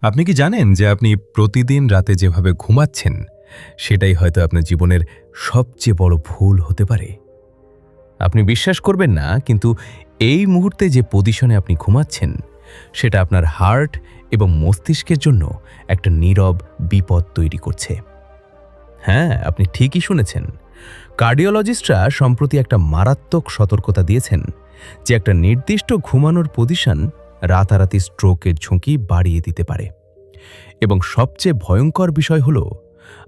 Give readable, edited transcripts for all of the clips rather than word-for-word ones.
আপনি কি জানেন যে আপনি প্রতিদিন রাতে যেভাবে ঘুমাচ্ছেন সেটাই হয়তো আপনার জীবনের সবচেয়ে বড় ভুল হতে পারে? আপনি বিশ্বাস করবেন না, কিন্তু এই মুহূর্তে যে পজিশনে আপনি ঘুমাচ্ছেন সেটা আপনার হার্ট এবং মস্তিষ্কের জন্য একটা নীরব বিপদ তৈরি করছে। হ্যাঁ, আপনি ঠিকই শুনেছেন। কার্ডিওলজিস্টরা সম্প্রতি একটা মারাত্মক সতর্কতা দিয়েছেন যে একটা নির্দিষ্ট ঘুমানোর পজিশন রাতারাতি স্ট্রোকের ঝুঁকি বাড়িয়ে দিতে পারে। এবং সবচেয়ে ভয়ঙ্কর বিষয় হলো,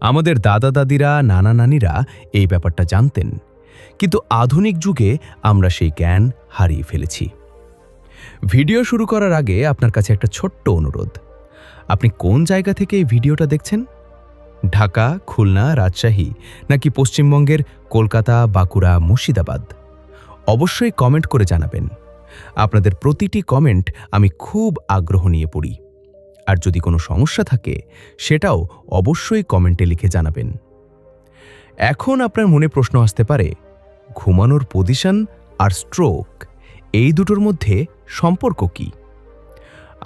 আমাদের দাদা দাদিরা, নানা নানিরা এই ব্যাপারটা জানতেন, কিন্তু আধুনিক যুগে আমরা সেই জ্ঞান হারিয়ে ফেলেছি। ভিডিও শুরু করার আগে আপনার কাছে একটা ছোট্ট অনুরোধ। আপনি কোন জায়গা থেকে এই ভিডিওটা দেখছেন? ঢাকা, খুলনা, রাজশাহী, নাকি পশ্চিমবঙ্গের কলকাতা, বাঁকুড়া, মুর্শিদাবাদ? অবশ্যই কমেন্ট করে জানাবেন। আপনাদের প্রতিটি কমেন্ট আমি খুব আগ্রহ নিয়ে পড়ি। আর যদি কোনো সমস্যা থাকে সেটাও অবশ্যই কমেন্টে লিখে জানাবেন। এখন আপনার মনে প্রশ্ন আসতে পারে, ঘুমানোর পজিশন আর স্ট্রোক, এই দুটোর মধ্যে সম্পর্ক কি?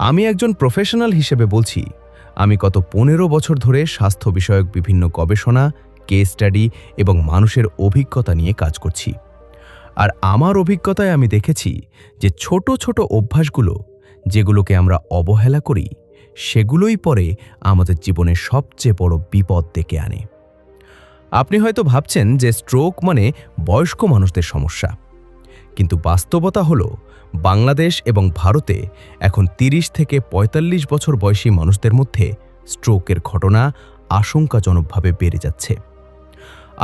আমি একজন প্রফেশনাল হিসেবে বলছি, আমি গত 15 বছর ধরে স্বাস্থ্য বিষয়ক বিভিন্ন গবেষণা, কেস স্টাডি এবং মানুষের অভিজ্ঞতা নিয়ে কাজ করছি। আর আমার অভিজ্ঞতায় আমি দেখেছি যে ছোট ছোট অভ্যাসগুলো, যেগুলোকে আমরা অবহেলা করি, সেগুলোই পরে আমাদের জীবনে সবচেয়ে বড় বিপদ ডেকে আনে। আপনি হয়তো ভাবছেন যে স্ট্রোক মানে বয়স্ক মানুষদের সমস্যা, কিন্তু বাস্তবতা হলো বাংলাদেশ এবং ভারতে এখন 30 থেকে 45 বছর বয়সী মানুষদের মধ্যে স্ট্রোকের ঘটনা আশঙ্কাজনকভাবে বেড়ে যাচ্ছে।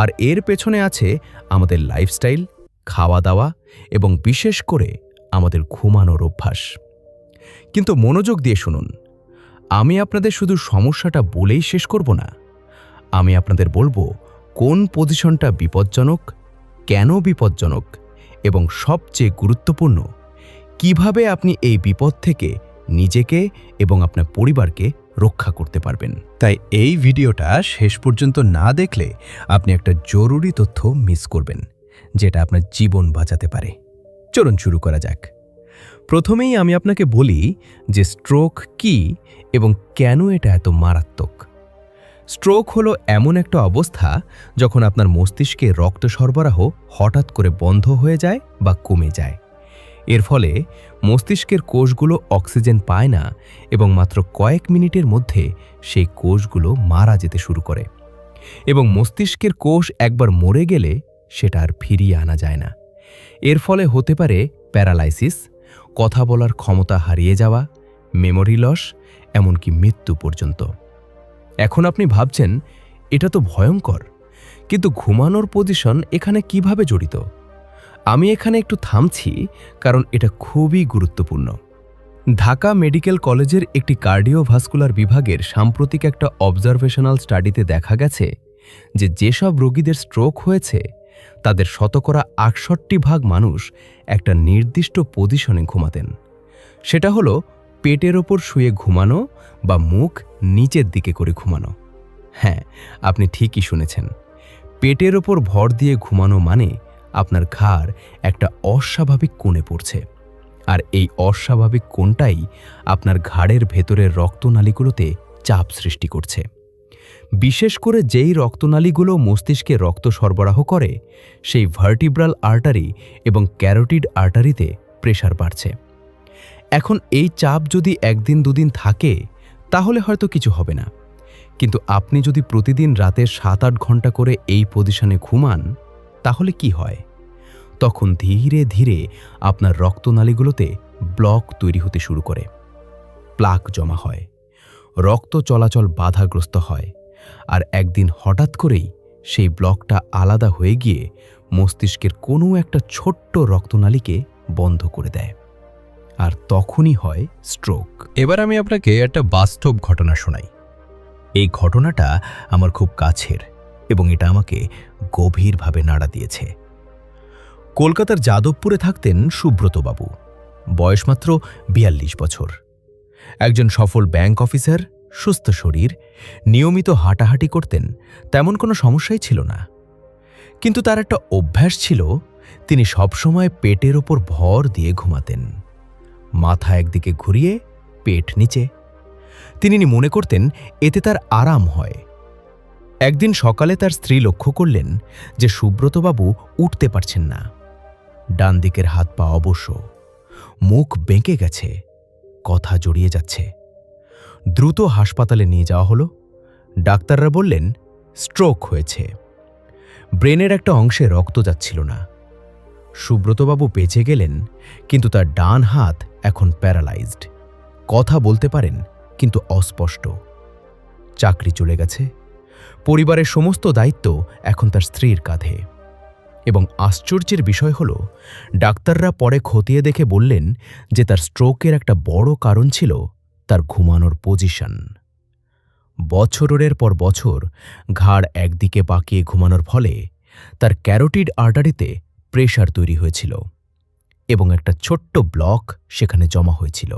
আর এর পেছনে আছে আমাদের লাইফস্টাইল, খাওয়া দাওয়া এবং বিশেষ করে আমাদের ঘুমানোর অভ্যাস। কিন্তু মনোযোগ দিয়ে শুনুন, আমি আপনাদের শুধু সমস্যাটা বলেই শেষ করব না। আমি আপনাদের বলবো কোন পজিশনটা বিপজ্জনক, কেন বিপজ্জনক, এবং সবচেয়ে গুরুত্বপূর্ণ, কিভাবে আপনি এই বিপদ থেকে নিজেকে এবং আপনার পরিবারকে রক্ষা করতে পারবেন। তাই এই ভিডিওটা শেষ পর্যন্ত না দেখলে আপনি একটা জরুরি তথ্য মিস করবেন, যেটা আপনার জীবন বাঁচাতে পারে। চলুন শুরু করা যাক। প্রথমেই আমি আপনাকে বলি যে স্ট্রোক কি এবং কেন এটা এত মারাত্মক। স্ট্রোক হলো এমন একটা অবস্থা যখন আপনার মস্তিষ্কে রক্ত সরবরাহ হঠাৎ করে বন্ধ হয়ে যায় বা কমে যায়। এর ফলে মস্তিষ্কের কোষগুলো অক্সিজেন পায় না এবং মাত্র কয়েক মিনিটের মধ্যে সেই কোষগুলো মারা যেতে শুরু করে। এবং মস্তিষ্কের কোষ একবার মরে গেলে সেটা আর ফিরিয়ে আনা যায় না। এর ফলে হতে পারে প্যারালাইসিস, কথা বলার ক্ষমতা হারিয়ে যাওয়া, মেমোরি লস, এমনকি মৃত্যু পর্যন্ত। এখন আপনি ভাবছেন, এটা তো ভয়ঙ্কর, কিন্তু ঘুমানোর পজিশন এখানে কিভাবে জড়িত? আমি এখানে একটু থামছি, কারণ এটা খুবই গুরুত্বপূর্ণ। ঢাকা মেডিকেল কলেজের একটি কার্ডিওভাস্কুলার বিভাগের সাম্প্রতিক একটা অবজারভেশনাল স্টাডিতে দেখা গেছে যে যেসব রোগীদের স্ট্রোক হয়েছে তাদের 68% মানুষ একটা নির্দিষ্ট পজিশনে ঘুমাতেন। সেটা হলো পেটের ওপর শুয়ে ঘুমানো বা মুখ নিচের দিকে করে ঘুমানো। হ্যাঁ, আপনি ঠিকই শুনেছেন। পেটের ওপর ভর দিয়ে ঘুমানো মানে আপনার ঘাড় একটা অস্বাভাবিক কোণে পড়ছে, আর এই অস্বাভাবিক কোণটাই আপনার ঘাড়ের ভেতরের রক্তনালীগুলোতে চাপ সৃষ্টি করছে। বিশেষ করে যেই রক্তনালীগুলো মস্তিষ্কে রক্ত সরবরাহ করে, সেই ভার্টিব্রাল আর্টারি এবং ক্যারোটিড আর্টারিতে প্রেসার বাড়ছে। এখন এই চাপ যদি একদিন দুদিন থাকে তাহলে হয়তো কিছু হবে না, কিন্তু আপনি যদি প্রতিদিন রাতে 7-8 ঘন্টা করে এই পজিশনে ঘুমান, তাহলে কি হয়? তখন ধীরে ধীরে আপনার রক্তনালীগুলোতে ব্লক তৈরি হতে শুরু করে, প্লাক জমা হয়, রক্ত চলাচল বাধাগ্রস্ত হয়, আর একদিন হঠাৎ করেই সেই ব্লকটা আলাদা হয়ে গিয়ে মস্তিষ্কের কোনো একটা ছোট্ট রক্তনালীকে বন্ধ করে দেয়, আর তখনই হয় স্ট্রোক। এবার আমি আপনাকে একটা বাস্তব ঘটনা শোনাই। এই ঘটনাটা আমার খুব কাছের এবং এটা আমাকে গভীরভাবে নাড়া দিয়েছে। কলকাতার যাদবপুরে থাকতেন সুব্রতবাবু। বয়স মাত্র 42 বছর। একজন সফল ব্যাংক অফিসার, সুস্থ শরীর, নিয়মিত হাঁটাহাঁটি করতেন, তেমন কোনো সমস্যাই ছিল না। কিন্তু তার একটা অভ্যাস ছিল, তিনি সবসময় পেটের ওপর ভর দিয়ে ঘুমাতেন, মাথা একদিকে ঘুরিয়ে পেট নিচে। তিনি মনে করতেন এতে তার আরাম হয়। একদিন সকালে তার স্ত্রী লক্ষ্য করলেন যে সুব্রতবাবু উঠতে পারছেন না। ডান দিকের হাত পা অবশ্য, মুখ বেঁকে গেছে, কথা জড়িয়ে যাচ্ছে। দ্রুত হাসপাতালে নিয়ে যাওয়া হলো। ডাক্তাররা বললেন স্ট্রোক হয়েছে। ব্রেনের একটা অংশে রক্ত যাচ্ছিল না। সুব্রতবাবু বেঁচে গেলেন, কিন্তু তার ডান হাত এখন প্যারালাইজড। কথা বলতে পারেন কিন্তু অস্পষ্ট। চাকরি চলে গেছে। পরিবারের সমস্ত দায়িত্ব এখন তার স্ত্রীর কাঁধে। এবং আশ্চর্যের বিষয় হল, ডাক্তাররা পরে খতিয়ে দেখে বললেন যে তার স্ট্রোকের একটা বড় কারণ ছিল তার ঘুমানোর পজিশন। বছরের পর বছর ঘাড় একদিকে বাঁকিয়ে ঘুমানোর ফলে তার ক্যারোটিড আর্টারিতে প্রেশার তৈরি হয়েছিল এবং একটা ছোট্ট ব্লক সেখানে জমা হয়েছিল।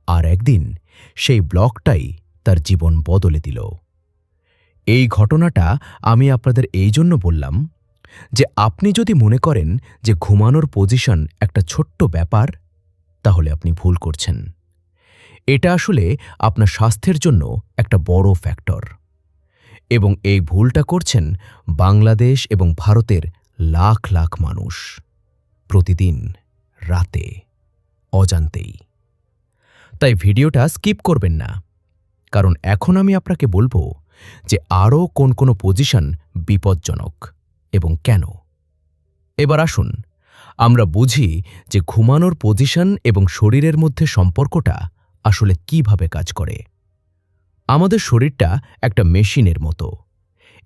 আর একদিন সেই ব্লকটাই তার জীবন বদলে দিল। এই ঘটনাটা আমি আপনাদের এই জন্য বললাম যে আপনি যদি মনে করেন যে ঘুমানোর পজিশন একটা ছোট্ট ব্যাপার, তাহলে আপনি ভুল করছেন। এটা আসলে আপনার স্বাস্থ্যের জন্য একটা বড় ফ্যাক্টর। এবং এই ভুলটা করছেন বাংলাদেশ এবং ভারতের লাখ লাখ মানুষ, প্রতিদিন রাতে, অজান্তেই। তাই ভিডিওটা স্কিপ করবেন না, কারণ এখন আমি আপনাকে বলবো যে আরও কোন পজিশন বিপজ্জনক এবং কেন। এবার আসুন আমরা বুঝি যে ঘুমানোর পজিশন এবং শরীরের মধ্যে সম্পর্কটা আসলে কিভাবে কাজ করে। আমাদের শরীরটা একটা মেশিনের মতো,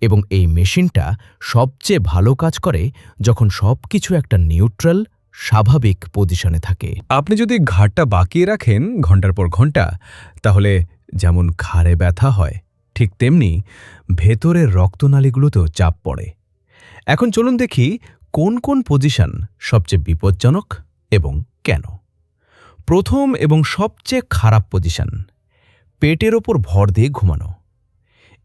এবং এই মেশিনটা সবচেয়ে ভালো কাজ করে যখন সবকিছু একটা নিউট্রাল, স্বাভাবিক পজিশনে থাকে। আপনি যদি ঘাড়টা বাঁকিয়ে রাখেন ঘন্টার পর ঘন্টা, তাহলে যেমন ঘাড়ে ব্যথা হয়, ঠিক তেমনি ভেতরের রক্তনালীগুলোতেও চাপ পড়ে। এখন চলুন দেখি কোন কোন পজিশন সবচেয়ে বিপজ্জনক এবং কেন। প্রথম এবং সবচেয়ে খারাপ পজিশন, পেটের ওপর ভর দিয়ে ঘুমানো।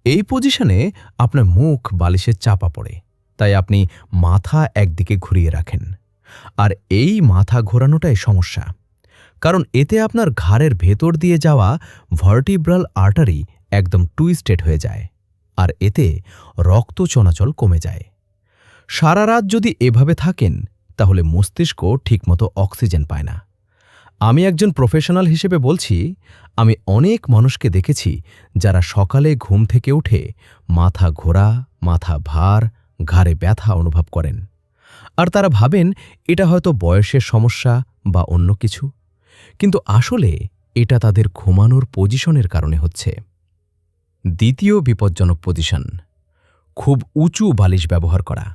এই পজিশনে আপনার মুখ বালিশে চাপা পড়ে, তাই আপনি মাথা একদিকে ঘুরিয়ে রাখেন। আর এই মাথা ঘোরানোটাই সমস্যা, কারণ এতে আপনার ঘাড়ের ভেতর দিয়ে যাওয়া ভার্টিব্রাল আর্টারি একদম টুইস্টেড হয়ে যায়, আর এতে রক্ত চলাচল কমে যায়। সারা রাত যদি এভাবে থাকেন, তাহলে মস্তিষ্ক ঠিকমতো অক্সিজেন পায় না। আমি একজন প্রফেশনাল হিসেবে বলছি, আমি অনেক মানুষকে দেখেছি যারা সকালে ঘুম থেকে উঠে মাথা ঘোরা, মাথা ভার, ঘাড়ে ব্যথা অনুভব করেন। আর তারা ভাবেন এটা হয়তো বয়সের সমস্যা বা অন্য কিছু, কিন্তু আসলে এটা তাদের ঘুমানোর পজিশনের কারণে হচ্ছে। দ্বিতীয় বিপজ্জনক পজিশন, খুব উঁচু বালিশ ব্যবহার করা।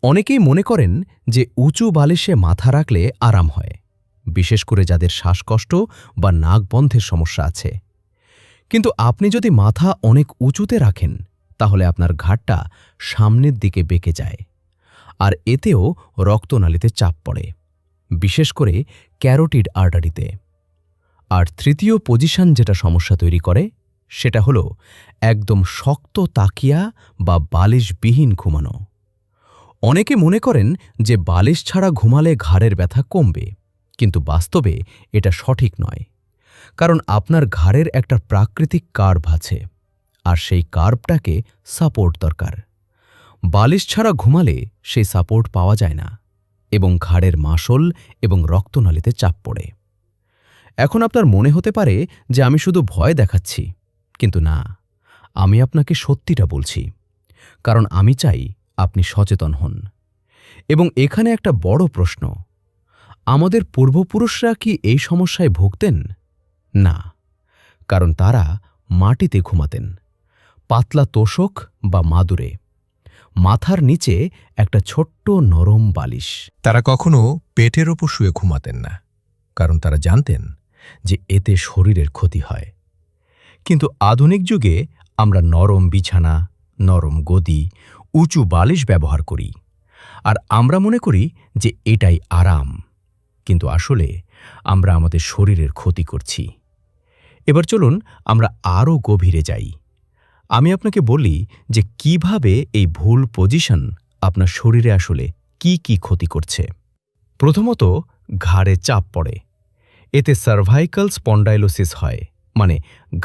অনেকেই মনে করেন যে উঁচু বালিশে মাথা রাখলে আরাম হয়, বিশেষ করে যাদের শ্বাসকষ্ট বা নাক বন্ধের সমস্যা আছে। কিন্তু আপনি যদি মাথা অনেক উঁচুতে রাখেন, তাহলে আপনার ঘাড়টা সামনের দিকে বেঁকে যায়, আর এতেও রক্তনালীতে চাপ পড়ে, বিশেষ করে ক্যারোটিড আর্টারিতে। আর তৃতীয় পজিশন যেটা সমস্যা তৈরি করে, সেটা হলো একদম শক্ত তাকিয়া বা বালিশবিহীন ঘুমানো। অনেকে মনে করেন যে বালিশ ছাড়া ঘুমালে ঘাড়ের ব্যথা কমবে, কিন্তু বাস্তবে এটা সঠিক নয়, কারণ আপনার ঘাড়ের একটা প্রাকৃতিক কার্ভ আছে, আর সেই কার্ভটাকে সাপোর্ট দরকার। বালিশ ছাড়া ঘুমালে সেই সাপোর্ট পাওয়া যায় না, এবং ঘাড়ের মাসল এবং রক্তনালীতে চাপ পড়ে। এখন আপনার মনে হতে পারে যে আমি শুধু ভয় দেখাচ্ছি, কিন্তু না, আমি আপনাকে সত্যিটা বলছি, কারণ আমি চাই আপনি সচেতন হন। এবং এখানে একটা বড় প্রশ্ন, আমাদের পূর্বপুরুষরা কি এই সমস্যায় ভুগতেন? না, কারণ তারা মাটিতে ঘুমাতেন, পাতলা তোশক বা মাদুরে, মাথার নিচে একটা ছোট্ট নরম বালিশ। তারা কখনো পেটের ওপর শুয়ে ঘুমাতেন না, কারণ তারা জানতেন যে এতে শরীরের ক্ষতি হয়। কিন্তু আধুনিক যুগে আমরা নরম বিছানা, নরম গদি, উঁচু বালিশ ব্যবহার করি, আর আমরা মনে করি যে এটাই আরাম, কিন্তু আসলে আমরা আমাদের শরীরের ক্ষতি করছি। এবার চলুন আমরা আরও গভীরে যাই। আমি আপনাকে বলি যে কিভাবে এই ভুল পজিশন আপনার শরীরে আসলে কি ক্ষতি করছে। প্রথমত, ঘাড়ে চাপ পড়ে। এতে সার্ভাইকাল স্পন্ডাইলোসিস হয়, মানে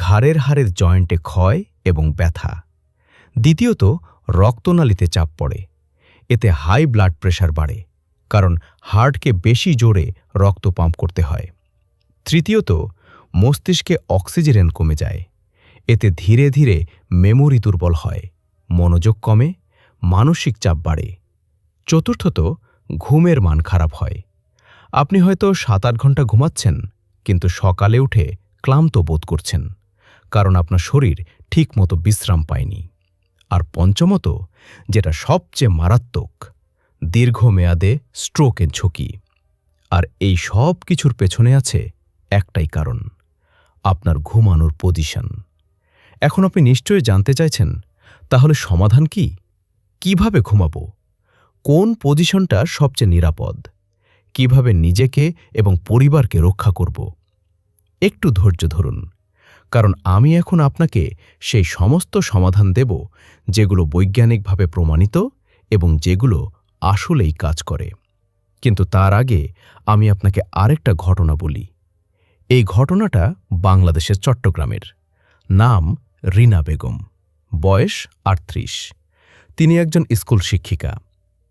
ঘাড়ের হাড়ের জয়েন্টে ক্ষয় এবং ব্যথা। দ্বিতীয়ত, রক্তনালীতে চাপ পড়ে। এতে হাই ব্লাড প্রেশার বাড়ে, কারণ হার্টকে বেশি জোরে রক্ত পাম্প করতে হয়। তৃতীয়ত, মস্তিষ্কে অক্সিজেন কমে যায়। এতে ধীরে ধীরে মেমোরি দুর্বল হয়, মনোযোগ কমে, মানসিক চাপ বাড়ে। চতুর্থত, ঘুমের মান খারাপ হয়। আপনি হয়তো 7-8 ঘন্টা ঘুমাচ্ছেন, কিন্তু সকালে উঠে ক্লান্ত বোধ করছেন, কারণ আপনার শরীর ঠিকমতো বিশ্রাম পায়নি। আর পঞ্চমত, যেটা সবচেয়ে মারাত্মক, দীর্ঘমেয়াদে স্ট্রোকের ঝুঁকি। আর এই সব কিছুর পেছনে আছে একটাই কারণ, আপনার ঘুমানোর পজিশন। এখন আপনি নিশ্চয়ই জানতে চাইছেন, তাহলে সমাধান কি? কিভাবে ঘুমাবো? কোন পজিশনটা সবচেয়ে নিরাপদ? কিভাবে নিজেকে এবং পরিবারকে রক্ষা করব? একটু ধৈর্য ধরুন, কারণ আমি এখন আপনাকে সেই সমস্ত সমাধান দেব যেগুলো বৈজ্ঞানিকভাবে প্রমাণিত এবং যেগুলো আসলেই কাজ করে। কিন্তু তার আগে আমি আপনাকে আরেকটা ঘটনা বলি। এই ঘটনাটা বাংলাদেশের চট্টগ্রামের। নাম রিনা বেগম, বয়স 38। তিনি একজন স্কুল শিক্ষিকা।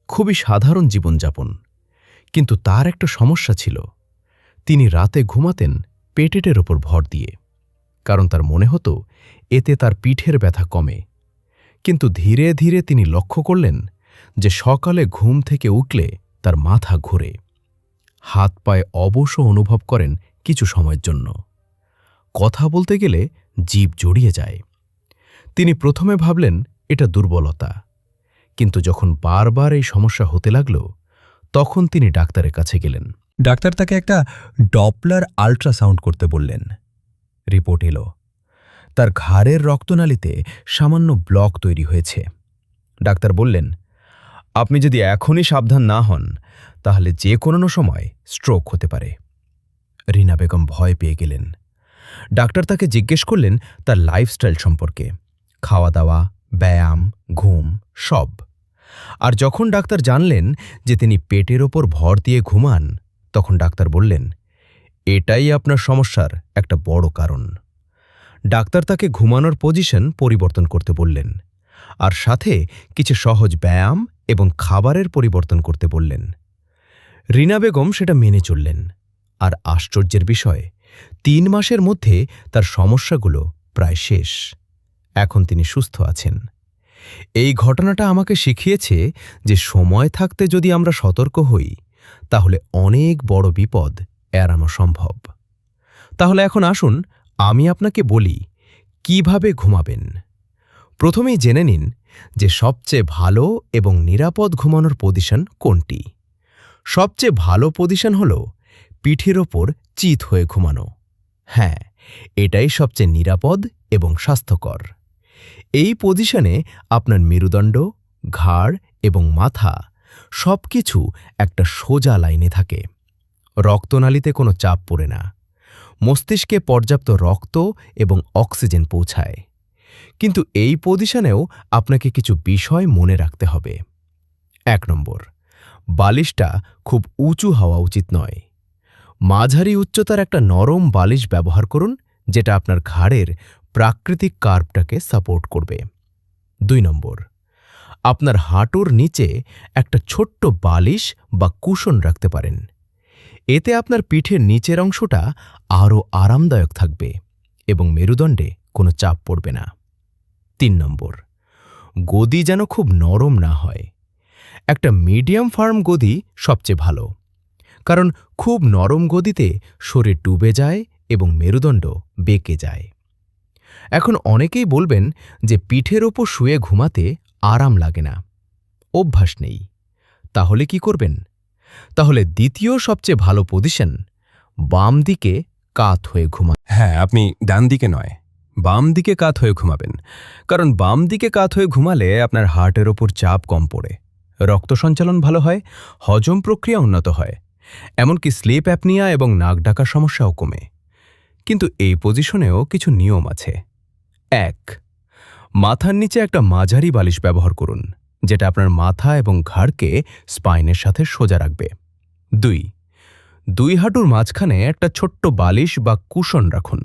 খুবই সাধারণ জীবনযাপন, কিন্তু তার একটা সমস্যা ছিল। তিনি রাতে ঘুমাতেন পেটের ওপর ভর দিয়ে, কারণ তার মনে হতো এতে তার পিঠের ব্যথা কমে। কিন্তু ধীরে ধীরে তিনি লক্ষ্য করলেন যে সকালে ঘুম থেকে উঠলে তার মাথা ঘোরে, হাত পায়ে অবশ অনুভব করেন কিছু সময়ের জন্য। কথা বলতে গেলে জিভ জড়িয়ে যায়। তিনি প্রথমে ভাবলেন এটা দুর্বলতা, কিন্তু যখন বারবার এই সমস্যা হতে লাগল, তখন তিনি ডাক্তারের কাছে গেলেন। ডাক্তার তাকে একটা ডপলার আল্ট্রাসাউন্ড করতে বললেন। রিপোর্ট এলো, তার ঘাড়ের রক্তনালীতে সামান্য ব্লক তৈরি হয়েছে। ডাক্তার বললেন, আপনি যদি এখনই সাবধান না হন, তাহলে যে কোনো সময় স্ট্রোক হতে পারে। রিনা বেগম ভয় পেয়ে গেলেন। ডাক্তার তাকে জিজ্ঞেস করলেন তার লাইফস্টাইল সম্পর্কে, খাওয়া দাওয়া, ব্যায়াম, ঘুম, সব। আর যখন ডাক্তার জানলেন যে তিনি পেটের ওপর ভর দিয়ে ঘুমান, তখন ডাক্তার বললেন, এটাই আপনার সমস্যার একটা বড় কারণ। ডাক্তার তাকে ঘুমানোর পজিশন পরিবর্তন করতে বললেন, আর সাথে কিছু সহজ ব্যায়াম এবং খাবারের পরিবর্তন করতে বললেন। রিনা বেগম সেটা মেনে চললেন, আর আশ্চর্যের বিষয়, 3 মাসের মধ্যে তার সমস্যাগুলো প্রায় শেষ। এখন তিনি সুস্থ আছেন। এই ঘটনাটা আমাকে শিখিয়েছে যে সময় থাকতে যদি আমরা সতর্ক হই, তাহলে অনেক বড় বিপদ এড়ানো সম্ভব। তাহলে এখন আসুন আমি আপনাকে বলি কিভাবে ঘুমাবেন। প্রথমেই জেনে নিন যে সবচেয়ে ভালো এবং নিরাপদ ঘুমানোর পজিশন কোনটি। সবচেয়ে ভালো পজিশন হল পিঠের ওপর চিত হয়ে ঘুমানো। হ্যাঁ, এটাই সবচেয়ে নিরাপদ এবং স্বাস্থ্যকর। এই পজিশনে আপনার মেরুদণ্ড, ঘাড় এবং মাথা সবকিছু একটা সোজা লাইনে থাকে। রক্তনালীতে কোনো চাপ পড়ে না। মস্তিষ্কে পর্যাপ্ত রক্ত এবং অক্সিজেন পৌঁছায়। কিন্তু এই পজিশনেও আপনাকে কিছু বিষয় মনে রাখতে হবে। 1 নম্বর, বালিশটা খুব উঁচু হওয়া উচিত নয়। মাঝারি উচ্চতার একটা নরম বালিশ ব্যবহার করুন, যেটা আপনার ঘাড়ের প্রাকৃতিক কার্ভটাকে সাপোর্ট করবে। 2 নম্বর, আপনার হাঁটুর নিচে একটা ছোট্ট বালিশ বা কুশন রাখতে পারেন। এতে আপনার পিঠের নিচের অংশটা আরও আরামদায়ক থাকবে এবং মেরুদণ্ডে কোনো চাপ পড়বে না। 3 নম্বর, গদি যেন খুব নরম না হয়। একটা মিডিয়াম ফার্ম গদি সবচেয়ে ভালো, কারণ খুব নরম গদিতে শরীর ডুবে যায় এবং মেরুদণ্ড বেঁকে যায়। এখন অনেকেই বলবেন যে পিঠের ওপর শুয়ে ঘুমাতে আরাম লাগে না, অভ্যাস নেই। তাহলে কি করবেন? তাহলে দ্বিতীয় সবচেয়ে ভালো পজিশন, বাম দিকে কাত হয়ে ঘুমা। হ্যাঁ, আপনি ডান দিকে নয়, বাম দিকে কাত হয়ে ঘুমাবেন, কারণ বাম দিকে কাত হয়ে ঘুমালে আপনার হার্টের ওপর চাপ কম পড়ে, রক্ত সঞ্চালন ভালো হয়, হজম প্রক্রিয়া উন্নত হয়, এমনকি স্লিপ অ্যাপনিয়া এবং নাক ডাকার সমস্যাও কমে। কিন্তু এই পজিশনেও কিছু নিয়ম আছে। 1, মাথার নিচে একটা মাঝারি বালিশ ব্যবহার করুন, যেটা আপনার মাথা এবং ঘাড়কে স্পাইনের সাথে সোজা রাখবে। 2, 2 হাঁটুর মাঝখানে একটা ছোট্ট বালিশ বা কুশন রাখুন।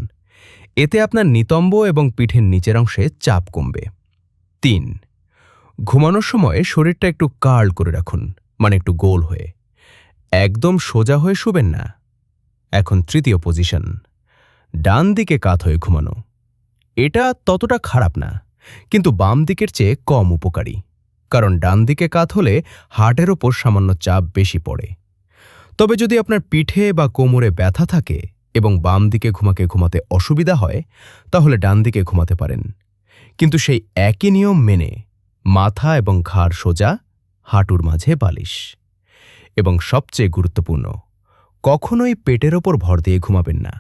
এতে আপনার নিতম্ব এবং পিঠের নিচের অংশে চাপ কমবে। 3. ঘুমানোর সময় শরীরটা একটু কার্ল করে রাখুন, মানে একটু গোল হয়ে। একদম সোজা হয়ে শুবেন না। এখন তৃতীয় পজিশন, ডান দিকে কাত হয়ে ঘুমানো। এটা ততটা খারাপ না, কিন্তু বাম দিকের চেয়ে কম উপকারী, কারণ ডান দিকে কাত হলে হার্টের ওপর সামান্য চাপ বেশি পড়ে। তবে যদি আপনার পিঠে বা কোমরে ব্যথা থাকে এবং বাম দিকে ঘুমাতে অসুবিধা হয়, তাহলে ডান দিকে ঘুমাতে পারেন, কিন্তু সেই একই নিয়ম মেনে মাথা এবং ঘাড় সোজা, হাঁটুর মাঝে বালিশ। এবং সবচেয়ে গুরুত্বপূর্ণ, কখনোই পেটের ওপর ভর দিয়ে ঘুমাবেন না।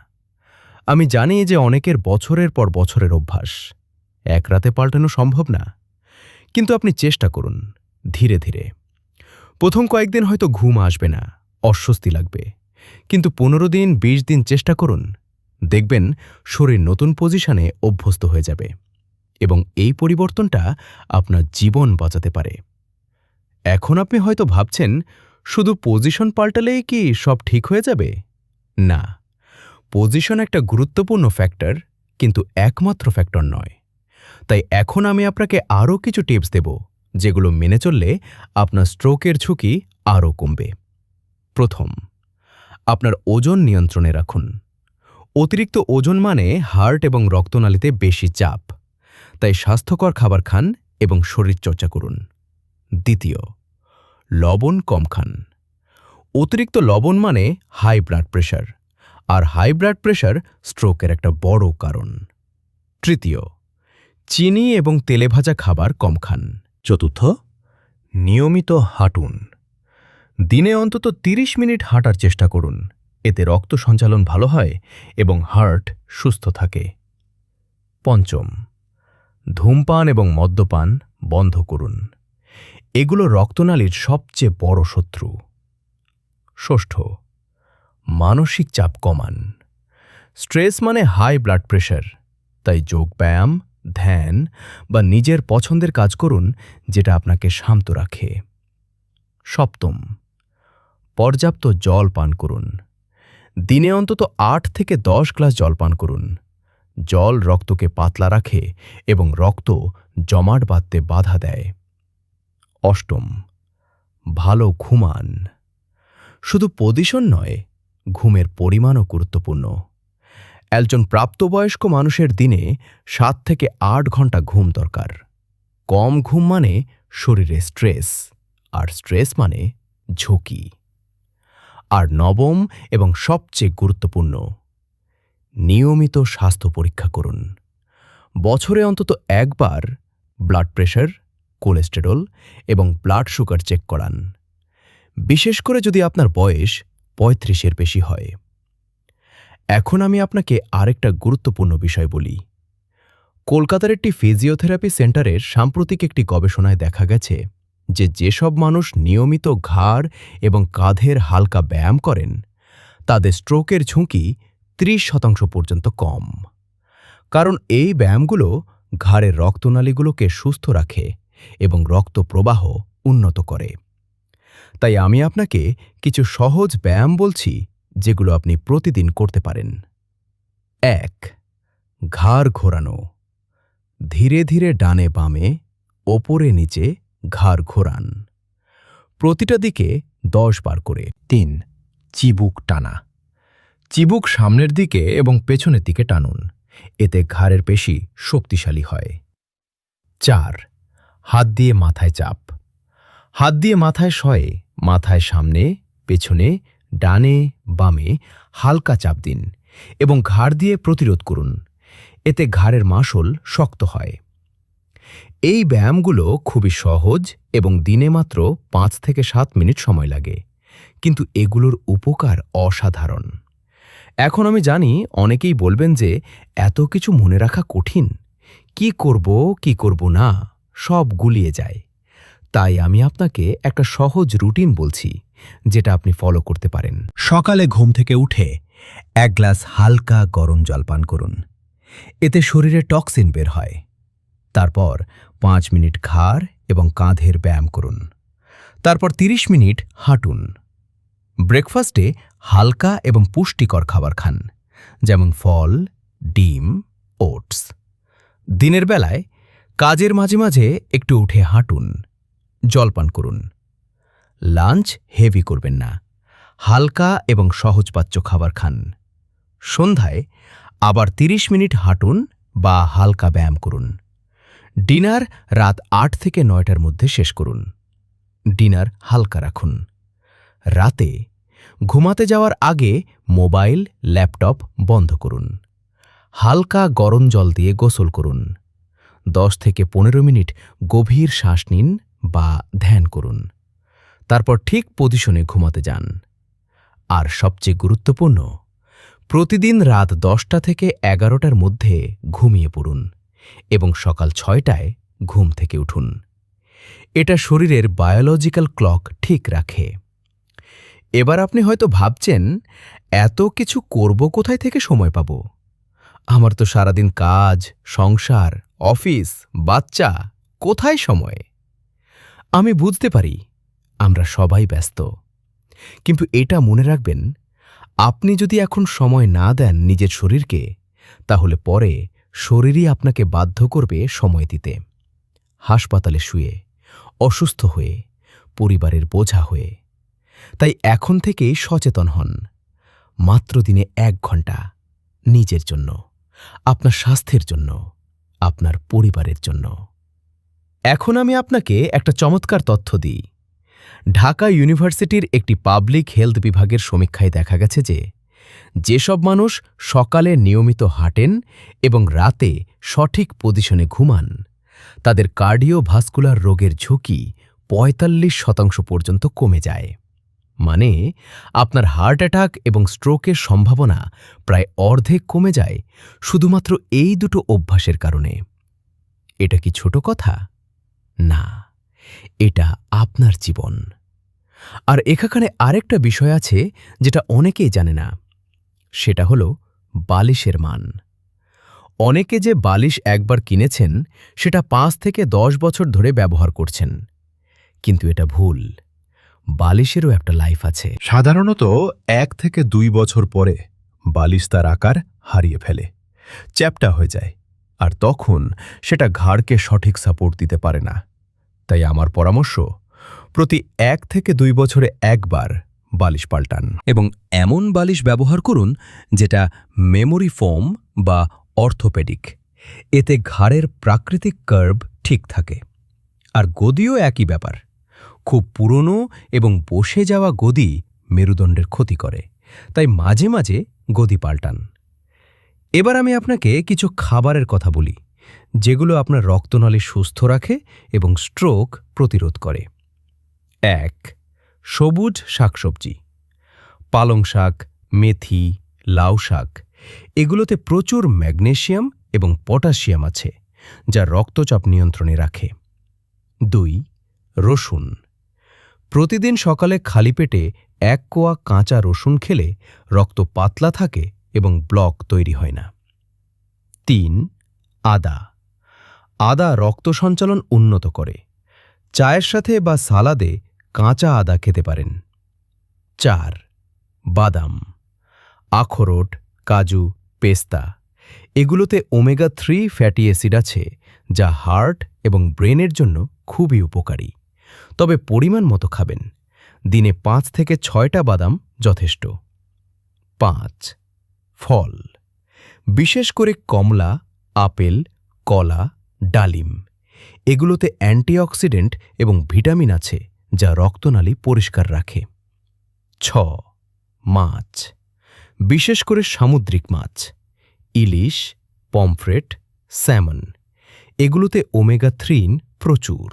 আমি জানি যে অনেকের বছরের পর বছরের অভ্যাস, এক রাতে পাল্টানো সম্ভব না, কিন্তু আপনি চেষ্টা করুন ধীরে ধীরে। প্রথম কয়েকদিন হয়তো ঘুম আসবে না, অস্বস্তি লাগবে, কিন্তু 15 দিন 20 দিন চেষ্টা করুন, দেখবেন শরীর নতুন পজিশনে অভ্যস্ত হয়ে যাবে এবং এই পরিবর্তনটা আপনার জীবন বাঁচাতে পারে। এখন আপনি হয়তো ভাবছেন, শুধু পজিশন পাল্টালেই কি সব ঠিক হয়ে যাবে? না, পজিশন একটা গুরুত্বপূর্ণ ফ্যাক্টর, কিন্তু একমাত্র ফ্যাক্টর নয়। তাই এখন আমি আপনাকে আরও কিছু টিপস দেব, যেগুলো মেনে চললে আপনার স্ট্রোকের ঝুঁকি আরও কমবে। প্রথম, আপনার ওজন নিয়ন্ত্রণে রাখুন। অতিরিক্ত ওজন মানে হার্ট এবং রক্তনালীতে বেশি চাপ, তাই স্বাস্থ্যকর খাবার খান এবং শরীরচর্চা করুন। দ্বিতীয়, লবণ কম খান। অতিরিক্ত লবণ মানে হাই ব্লাড প্রেশার, আর হাই ব্লাড প্রেশার স্ট্রোকের একটা বড় কারণ। তৃতীয়, চিনি এবং তেলে ভাজা খাবার কম খান। চতুর্থ, নিয়মিত হাঁটুন। দিনে অন্তত 30 মিনিট হাঁটার চেষ্টা করুন, এতে রক্ত সঞ্চালন ভালো হয় এবং হার্ট সুস্থ থাকে। পঞ্চম, ধূমপান এবং মদ্যপান বন্ধ করুন। এগুলো রক্তনালীর সবচেয়ে বড় শত্রু। ষষ্ঠ, মানসিক চাপ কমান। স্ট্রেস মানে হাই ব্লাড প্রেশার, তাই যোগব্যায়াম, ধ্যান বা নিজের পছন্দের কাজ করুন যেটা আপনাকে শান্ত রাখে। সপ্তম, পর্যাপ্ত জল পান করুন। দিনে অন্তত 8 থেকে 10 গ্লাস জল পান করুন। জল রক্তকে পাতলা রাখে এবং রক্ত জমাট বাঁধতে বাধা দেয়। অষ্টম, ভালো ঘুমান। শুধু পজিশন নয়, ঘুমের পরিমাণও গুরুত্বপূর্ণ। একজন প্রাপ্তবয়স্ক মানুষের দিনে 7 থেকে 8 ঘন্টা ঘুম দরকার। কম ঘুম মানে শরীরে স্ট্রেস, আর স্ট্রেস মানে ঝুঁকি। আর নবম এবং সবচেয়ে গুরুত্বপূর্ণ, নিয়মিত স্বাস্থ্য পরীক্ষা করুন। বছরে অন্তত একবার ব্লাড প্রেশার, কোলেস্টেরল এবং ব্লাড সুগার চেক করান, বিশেষ করে যদি আপনার বয়স 35-এর বেশি হয়। এখন আমি আপনাকে আরেকটা গুরুত্বপূর্ণ বিষয় বলি। কলকাতার একটি ফিজিওথেরাপি সেন্টারের সাম্প্রতিক একটি গবেষণায় দেখা গেছে যে যেসব মানুষ নিয়মিত ঘাড় এবং কাঁধের হালকা ব্যায়াম করেন, তাদের স্ট্রোকের ঝুঁকি 30% পর্যন্ত কম। কারণ এই ব্যায়ামগুলো ঘাড়ের রক্তনালীগুলোকে সুস্থ রাখে এবং রক্ত প্রবাহ উন্নত করে। তাই আমি আপনাকে কিছু সহজ ব্যায়াম বলছি, যেগুলো আপনি প্রতিদিন করতে পারেন। 1. ঘাড় ঘোরানো। ধীরে ধীরে ডানে বামে, ওপরে নিচে ঘাড় ঘোরান, প্রতিটা দিকে 10 বার করে। 3. চিবুক টানা। চিবুক সামনের দিকে এবং পেছনের দিকে টানুন, এতে ঘাড়ের পেশি শক্তিশালী হয়। 4. হাত দিয়ে মাথায় চাপ। হাত দিয়ে মাথায় শয়ে, মাথায় সামনে, পেছনে, ডানে বামে হালকা চাপ দিন এবং ঘাড় দিয়ে প্রতিরোধ করুন, এতে ঘাড়ের মাসল শক্ত হয়। এই ব্যায়ামগুলো খুবই সহজ এবং দিনে মাত্র 5 থেকে 7 মিনিট সময় লাগে, কিন্তু এগুলোর উপকার অসাধারণ। এখন আমি জানি অনেকেই বলবেন যে এত কিছু মনে রাখা কঠিন, কি করব না সব গুলিয়ে যায়। তাই আমি আপনাকে একটা সহজ রুটিন বলছি, যেটা আপনি ফলো করতে পারেন। সকালে ঘুম থেকে উঠে 1 গ্লাস হালকা গরম জল পান করুন, এতে শরীরে টক্সিন বের হয়। তারপর 5 মিনিট ঘাড় এবং কাঁধের ব্যায়াম করুন। তারপর 30 মিনিট হাঁটুন। ব্রেকফাস্টে হালকা এবং পুষ্টিকর খাবার খান, যেমন ফল, ডিম, ওটস। দিনের বেলায় কাজের মাঝে মাঝে একটু উঠে হাঁটুন, জলপান করুন। লাঞ্চ হেভি করবেন না, হালকা এবং সহজপাচ্য খাবার খান। সন্ধ্যায় আবার 30 মিনিট হাঁটুন বা হালকা ব্যায়াম করুন। ডিনার রাত 8 থেকে 9টার মধ্যে শেষ করুন। ডিনার হালকা রাখুন। রাতে ঘুমাতে যাওয়ার আগে মোবাইল, ল্যাপটপ বন্ধ করুন। হালকা গরম জল দিয়ে গোসল করুন। 10 থেকে 15 মিনিট গভীর শ্বাস নিন বা ধ্যান করুন। তারপর ঠিক পজিশনে ঘুমাতে যান। আর সবচেয়ে গুরুত্বপূর্ণ, প্রতিদিন রাত 10টা থেকে 11টার মধ্যে ঘুমিয়ে পড়ুন এবং সকাল 6টায় ঘুম থেকে উঠুন। এটা শরীরের বায়োলজিক্যাল ক্লক ঠিক রাখে। এবার আপনি হয়তো ভাবছেন, এত কিছু করব কোথায় থেকে সময় পাব? আমার তো সারাদিন কাজ, সংসার, অফিস, বাচ্চা, কোথায় সময়? আমি বুঝতে পারি, আমরা সবাই ব্যস্ত। কিন্তু এটা মনে রাখবেন, আপনি যদি এখন সময় না দেন নিজের শরীরকে, তাহলে পরে শরীরই আপনাকে বাধ্য করবে সময় দিতে। হাসপাতালে শুয়ে, অসুস্থ হয়ে, পরিবারের বোঝা হয়ে। তাই এখন থেকেই সচেতন হন। মাত্র দিনে 1 ঘন্টা নিজের জন্য, আপনার স্বাস্থ্যের জন্য, আপনার পরিবারের জন্য। এখন আমি আপনাকে একটা চমৎকার তথ্য দিই। ঢাকা ইউনিভার্সিটির একটি পাবলিক হেলথ বিভাগের সমীক্ষায় দেখা গেছে যে, যেসব মানুষ সকালে নিয়মিত হাঁটেন এবং রাতে সঠিক পজিশনে ঘুমান, তাদের কার্ডিওভাস্কুলার রোগের ঝুঁকি 45% পর্যন্ত কমে যায়। মানে আপনার হার্ট অ্যাটাক এবং স্ট্রোকের সম্ভাবনা প্রায় অর্ধেক কমে যায় শুধুমাত্র এই দুটো অভ্যাসের কারণে। এটা কি ছোট কথা? না, এটা আপনার জীবন। আর এখানে আরেকটা বিষয় আছে যেটা অনেকেই জানে না। সেটা হলো বালিশের মান। অনেকে যে বালিশ একবার কিনেছেন, সেটা 5 থেকে 10 বছর ধরে ব্যবহার করছেন। কিন্তু এটা ভুল। বালিশেরও একটা লাইফ আছে। সাধারণত 1 থেকে 2 বছর পরে বালিশ তার আকার হারিয়ে ফেলে, চ্যাপ্টা হয়ে যায়, আর তখন সেটা ঘাড়কে সঠিক সাপোর্ট দিতে পারে না। তাই আমার পরামর্শ, প্রতি 1 থেকে 2 বছরে একবার বালিশ পাল্টান। এবং এমন বালিশ ব্যবহার করুন যেটা মেমোরি ফোম বা অর্থোপেডিক। এতে ঘাড়ের প্রাকৃতিক কার্ভ ঠিক থাকে। আর গদিও একই ব্যাপার। খুব পুরনো এবং বসে যাওয়া গদি মেরুদণ্ডের ক্ষতি করে, তাই মাঝে মাঝে গদি পাল্টান। এবার আমি আপনাকে কিছু খাবারের কথা বলি, যেগুলো আপনার রক্তনালী সুস্থ রাখে এবং স্ট্রোক প্রতিরোধ করে। 1. সবুজ শাকসবজি। পালং শাক, মেথি, লাউ শাক, এগুলোতে প্রচুর ম্যাগনেসিয়াম এবং পটাশিয়াম আছে, যা রক্তচাপ নিয়ন্ত্রণে রাখে। 2. রসুন। প্রতিদিন সকালে খালি পেটে 1 কোয়া কাঁচা রসুন খেলে রক্ত পাতলা থাকে এবং ব্লক তৈরি হয় না। 3. আদা। আদা রক্ত সঞ্চালন উন্নত করে। চায়ের সাথে বা সালাদে কাঁচা আদা খেতে পারেন। 4. বাদাম। আখরোট, কাজু, পেস্তা, এগুলোতে ওমেগা 3 ফ্যাটি অ্যাসিড আছে, যা হার্ট এবং ব্রেনের জন্য খুবই উপকারী। তবে পরিমাণ মতো খাবেন। দিনে 5 থেকে 6টা বাদাম যথেষ্ট। 5. ফল। বিশেষ করে কমলা, আপেল, কলা, ডালিম, এগুলোতে অ্যান্টিঅক্সিডেন্ট এবং ভিটামিন আছে, যা রক্তনালী পরিষ্কার রাখে। 6. মাছ। বিশেষ করে সামুদ্রিক মাছ, ইলিশ, পমফ্রেট, স্যামন, এগুলোতে ওমেগা 3 প্রচুর।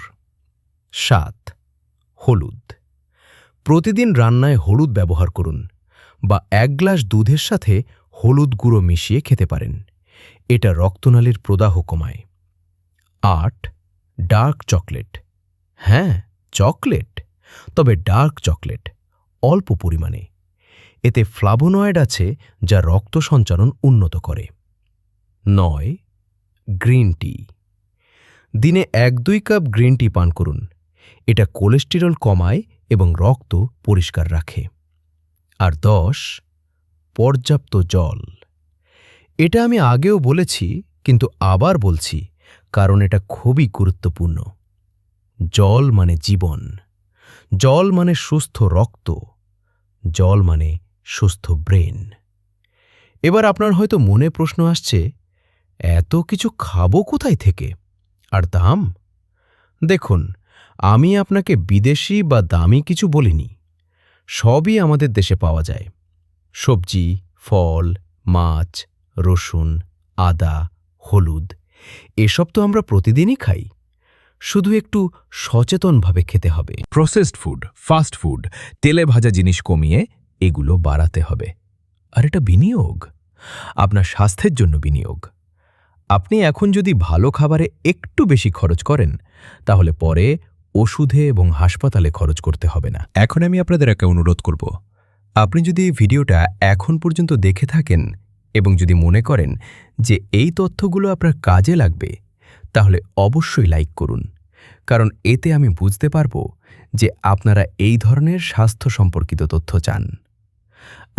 7. হলুদ। প্রতিদিন রান্নায় হলুদ ব্যবহার করুন বা 1 গ্লাস দুধের সাথে হলুদ গুঁড়ো মিশিয়ে খেতে পারেন। এটা রক্তনালীর প্রদাহ কমায়। 8. Dark chocolate. হ্যাঁ, চকলেট, তবে ডার্ক চকলেট, অল্প পরিমাণে। এতে ফ্লাভোনয়েড আছে, যা রক্ত সঞ্চালন উন্নত করে। 9. Green tea. দিনে 1-2 কাপ গ্রিন টি পান করুন। এটা কোলেস্টেরল কমায় এবং রক্ত পরিষ্কার রাখে। আর 10. পর্যাপ্ত জল। এটা আমি আগেও বলেছি, কিন্তু আবার বলছি, কারণ এটা খুবই গুরুত্বপূর্ণ। জল মানে জীবন, জল মানে সুস্থ রক্ত, জল মানে সুস্থ ব্রেন। এবার আপনার হয়তো মনে প্রশ্ন আসছে, এত কিছু খাবো কোথায় থেকে, আর দাম? দেখুন, আমি আপনাকে বিদেশি বা দামি কিছু বলিনি। সবই আমাদের দেশে পাওয়া যায়। সবজি, ফল, মাছ, রসুন, আদা, হলুদ, এসব তো আমরা প্রতিদিনই খাই। শুধু একটু সচেতনভাবে খেতে হবে। প্রসেসড ফুড, ফাস্ট ফুড, তেলে ভাজা জিনিস কমিয়ে এগুলো বাড়াতে হবে। আর এটা বিনিয়োগ, আপনার স্বাস্থ্যের জন্য বিনিয়োগ। আপনি এখন যদি ভালো খাবারে একটু বেশি খরচ করেন, তাহলে পরে ওষুধে এবং হাসপাতালে খরচ করতে হবে না। এখন আমি আপনাদের একটা অনুরোধ করব, আপনি যদি এই ভিডিওটা এখন পর্যন্ত দেখে থাকেন এবং যদি মনে করেন যে এই তথ্যগুলো আপনার কাজে লাগবে, তাহলে অবশ্যই লাইক করুন, কারণ এতে আমি বুঝতে পারব যে আপনারা এই ধরনের স্বাস্থ্য সম্পর্কিত তথ্য চান।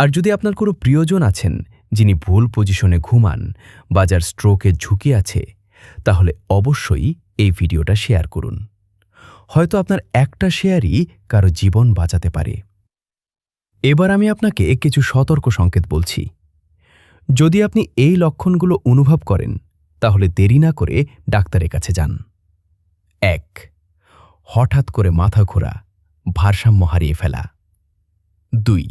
আর যদি আপনার কোনো প্রিয়জন আছেন যিনি ভুল পজিশনে ঘুমান বা যার স্ট্রোকের ঝুঁকি আছে, তাহলে অবশ্যই এই ভিডিওটা শেয়ার করুন। হয়তো আপনার একটা শেয়ারই কারো জীবন বাঁচাতে পারে। এবার আমি আপনাকে কিছু সতর্ক সংকেত বলছি। যদি আপনি এই লক্ষণগুলো অনুভব করেন, তাহলে দেরি না করে ডাক্তারের কাছে যান। 1. হঠাৎ করে মাথা ঘোরা, ভারসাম্য হারিয়ে ফেলা। 2.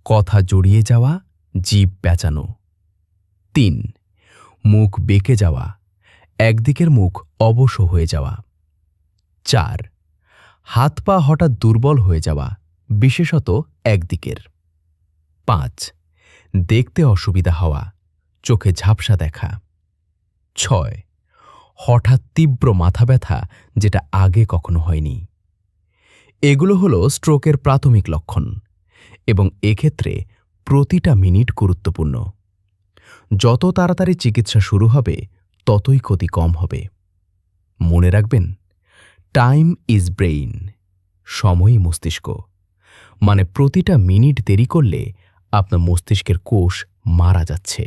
কথা জড়িয়ে যাওয়া, জিভ প্যাঁচানো। 3. মুখ বেঁকে যাওয়া, একদিকের মুখ অবশ হয়ে যাওয়া। 4. হাত পা হঠাৎ দুর্বল হয়ে যাওয়া, বিশেষত একদিকের। 5. দেখতে অসুবিধা হওয়া, চোখে ঝাপসা দেখা। 6. হঠাৎ তীব্র মাথা ব্যথা, যেটা আগে কখনো হয়নি। এগুলো হলো স্ট্রোকের প্রাথমিক লক্ষণ এবং এক্ষেত্রে প্রতিটা মিনিট গুরুত্বপূর্ণ। যত তাড়াতাড়ি চিকিৎসা শুরু হবে, ততই ক্ষতি কম হবে। মনে রাখবেন, টাইম ইজ ব্রেইন, সময়ই মস্তিষ্ক। মানে প্রতিটা মিনিট দেরি করলে আপনার মস্তিষ্কের কোষ মারা যাচ্ছে।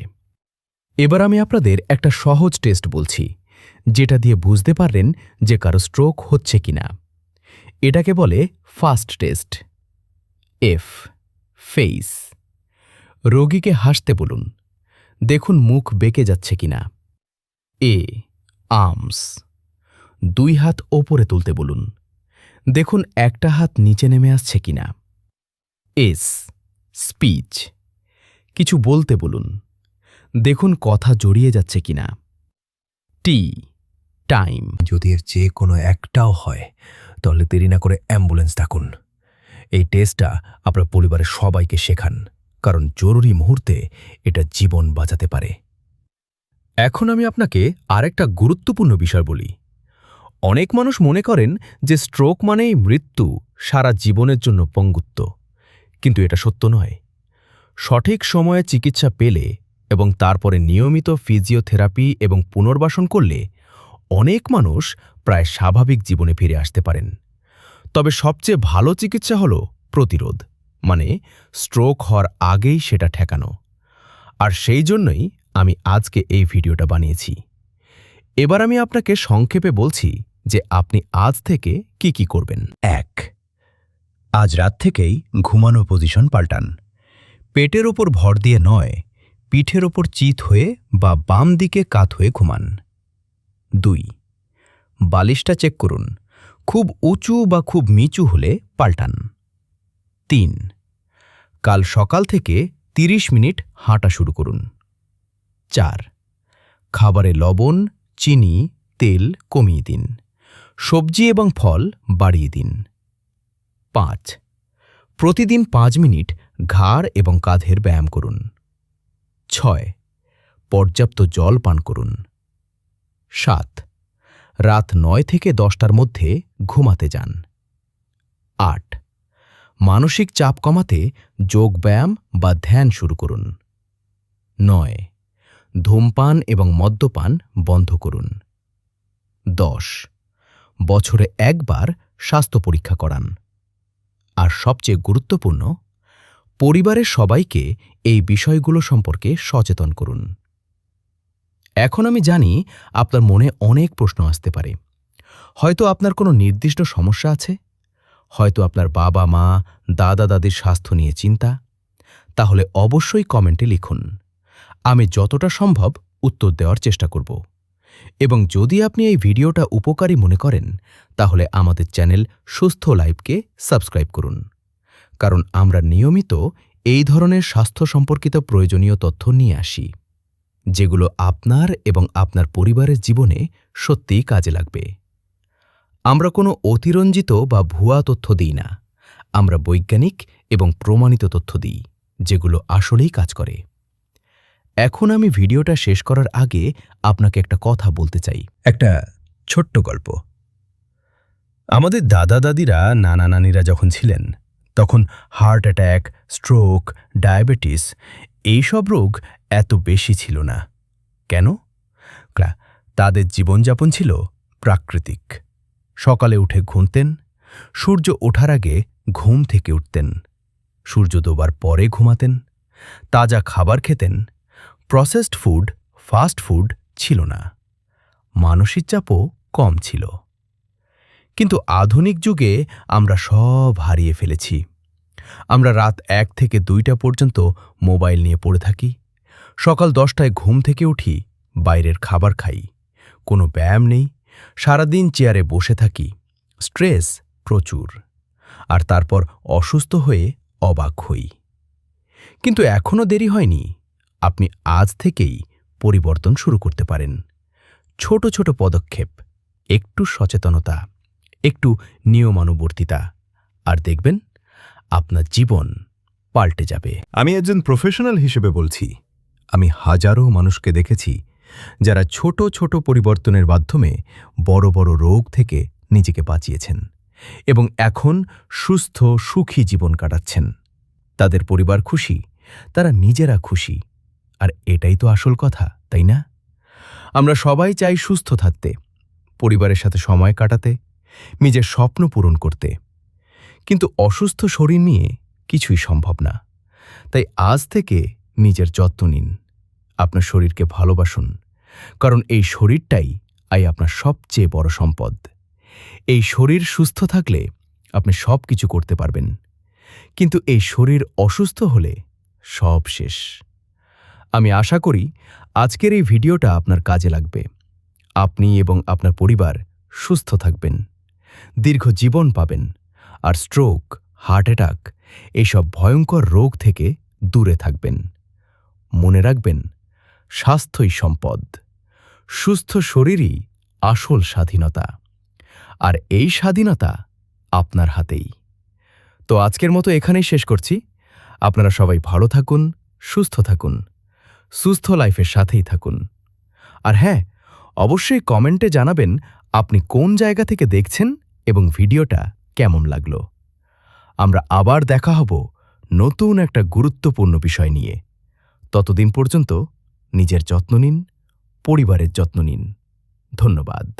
এবার আমি আপনাদের একটা সহজ টেস্ট বলছি, যেটা দিয়ে বুঝতে পারবেন যে কারো স্ট্রোক হচ্ছে কিনা। এটাকে বলে ফাস্ট টেস্ট। F, face. রোগীকে হাসতে বলুন, দেখুন মুখ বেঁকে যাচ্ছে কিনা। এ, আর্মস। 2 হাত ওপরে তুলতে বলুন, দেখুন একটা হাত নিচে নেমে আসছে কিনা। S, speech. কিছু বলতে বলুন, দেখুন কথা জড়িয়ে যাচ্ছে কিনা। টি, টাইম। যদি এর চেয়ে কোনো একটাও হয়, তাহলে দেরি না করে অ্যাম্বুলেন্স ডাকুন। এই টেস্টটা আপনার পরিবারের সবাইকে শেখান, কারণ জরুরি মুহূর্তে এটা জীবন বাঁচাতে পারে। এখন আমি আপনাকে আরেকটা গুরুত্বপূর্ণ বিষয় বলি। অনেক মানুষ মনে করেন যে স্ট্রোক মানেই মৃত্যু, সারা জীবনের জন্য পঙ্গুত্ব, কিন্তু এটা সত্য নয়। সঠিক সময়ে চিকিৎসা পেলে এবং তারপরে নিয়মিত ফিজিওথেরাপি এবং পুনর্বাসন করলে অনেক মানুষ প্রায় স্বাভাবিক জীবনে ফিরে আসতে পারেন। তবে সবচেয়ে ভালো চিকিৎসা হল প্রতিরোধ, মানে স্ট্রোক হওয়ার আগেই সেটা ঠেকানো। আর সেই জন্যই আমি আজকে এই ভিডিওটা বানিয়েছি। এবার আমি আপনাকে সংক্ষেপে বলছি যে আপনি আজ থেকে কি করবেন। 1. আজ রাত থেকেই ঘুমানো পজিশন পাল্টান। পেটের ওপর ভর দিয়ে নয়, পিঠের ওপর চিত হয়ে বা বাম দিকে কাত হয়ে ঘুমান। 2. বালিশটা চেক করুন, খুব উঁচু বা খুব নিচু হলে পাল্টান। 3. কাল সকাল থেকে 30 মিনিট হাঁটা শুরু করুন। 4. খাবারে লবণ, চিনি, তেল কমিয়ে দিন। সবজি এবং ফল বাড়িয়ে দিন। 5. প্রতিদিন 5 মিনিট ঘাড় এবং কাঁধের ব্যায়াম করুন। 6. পর্যাপ্ত জল পান করুন। 7. রাত 9 থেকে 10টার মধ্যে ঘুমাতে যান। 8. মানসিক চাপ কমাতে যোগব্যায়াম বা ধ্যান শুরু করুন। 9. ধূমপান এবং মদ্যপান বন্ধ করুন। 10. বছরে একবার স্বাস্থ্য পরীক্ষা করান। আর সবচেয়ে গুরুত্বপূর্ণ, পরিবারের সবাইকে এই বিষয়গুলো সম্পর্কে সচেতন করুন। এখন আমি জানি আপনার মনে অনেক প্রশ্ন আসতে পারে। হয়তো আপনার কোনো নির্দিষ্ট সমস্যা আছে, হয়তো আপনার বাবা মা দাদা দাদির স্বাস্থ্য নিয়ে চিন্তা। তাহলে অবশ্যই কমেন্টে লিখুন, আমি যতটা সম্ভব উত্তর দেওয়ার চেষ্টা করব। এবং যদি আপনি এই ভিডিওটা উপকারী মনে করেন তাহলে আমাদের চ্যানেল সুস্থ লাইফকে সাবস্ক্রাইব করুন, কারণ আমরা নিয়মিত এই ধরনের স্বাস্থ্য সম্পর্কিত প্রয়োজনীয় তথ্য নিয়ে আসি, যেগুলো আপনার এবং আপনার পরিবারের জীবনে সত্যিই কাজে লাগবে। আমরা কোনো অতিরঞ্জিত বা ভুয়া তথ্য দিই না, আমরা বৈজ্ঞানিক এবং প্রমাণিত তথ্য দিই, যেগুলো আসলেই কাজ করে। এখন আমি ভিডিওটা শেষ করার আগে আপনাকে একটা কথা বলতে চাই, একটা ছোট্ট গল্প। আমাদের দাদা দাদিরা নানা নানিরা যখন ছিলেন তখন হার্ট অ্যাট্যাক, স্ট্রোক, ডায়াবেটিস এইসব রোগ এত বেশি ছিল না। কেন? তাদের জীবনযাপন ছিল প্রাকৃতিক। সকালে উঠে ঘুমতেন, সূর্য ওঠার আগে ঘুম থেকে উঠতেন, সূর্য ডোবার পরে ঘুমাতেন, তাজা খাবার খেতেন, প্রসেসড ফুড, ফাস্ট ফুড ছিল না, মানসিক চাপও কম ছিল। কিন্তু আধুনিক যুগে আমরা সব হারিয়ে ফেলেছি। আমরা রাত 1 থেকে 2টা পর্যন্ত মোবাইল নিয়ে পড়ে থাকি, সকাল 10টায় ঘুম থেকে উঠি, বাইরের খাবার খাই, কোনো ব্যায়াম নেই, সারাদিন চেয়ারে বসে থাকি, স্ট্রেস প্রচুর, আর তারপর অসুস্থ হয়ে অবাক হই। কিন্তু এখনও দেরি হয়নি। আপনি আজ থেকেই পরিবর্তন শুরু করতে পারেন। ছোট ছোট পদক্ষেপ, একটু সচেতনতা, একটু নিয়মানুবর্তিতা, আর দেখবেন আপনার জীবন পাল্টে যাবে। আমি একজন প্রফেশনাল হিসেবে বলছি, আমি হাজারো মানুষকে দেখেছি যারা ছোট ছোট পরিবর্তনের মাধ্যমে বড় বড় রোগ থেকে নিজেকে বাঁচিয়েছেন এবং এখন সুস্থ সুখী জীবন কাটাচ্ছেন। তাদের পরিবার খুশি, তারা নিজেরা খুশি, আর এটাই তো আসল কথা, তাই না? আমরা সবাই চাই সুস্থ থাকতে, পরিবারের সাথে সময় কাটাতে, নিজের স্বপ্ন পূরণ করতে। কিন্তু অসুস্থ শরীর নিয়ে কিছুই সম্ভব না। তাই আজ থেকে নিজের যত্ন নিন, আপনার শরীরকে ভালোবাসুন, কারণ এই শরীরটাই আপনার সবচেয়ে বড় সম্পদ। এই শরীর সুস্থ থাকলে আপনি সব কিছু করতে পারবেন, কিন্তু এই শরীর অসুস্থ হলে সব শেষ। আমি আশা করি আজকের এই ভিডিওটা আপনার কাজে লাগবে। আপনি এবং আপনার পরিবার সুস্থ থাকবেন, দীর্ঘ জীবন পাবেন, আর স্ট্রোক, হার্ট অ্যাটাক এইসব ভয়ঙ্কর রোগ থেকে দূরে থাকবেন। মনে রাখবেন, স্বাস্থ্যই সম্পদ, সুস্থ শরীরই আসল স্বাধীনতা, আর এই স্বাধীনতা আপনার হাতেই। তো আজকের মতো এখানেই শেষ করছি। আপনারা সবাই ভালো থাকুন, সুস্থ থাকুন, সুস্থ লাইফের সাথেই থাকুন। আর হ্যাঁ, অবশ্যই কমেন্টে জানাবেন আপনি কোন জায়গা থেকে দেখছেন এবং ভিডিওটা কেমন লাগলো। আমরা আবার দেখা হব নতুন একটা গুরুত্বপূর্ণ বিষয় নিয়ে। ততদিন পর্যন্ত নিজের যত্ন নিন, পরিবারের যত্ন নিন। ধন্যবাদ।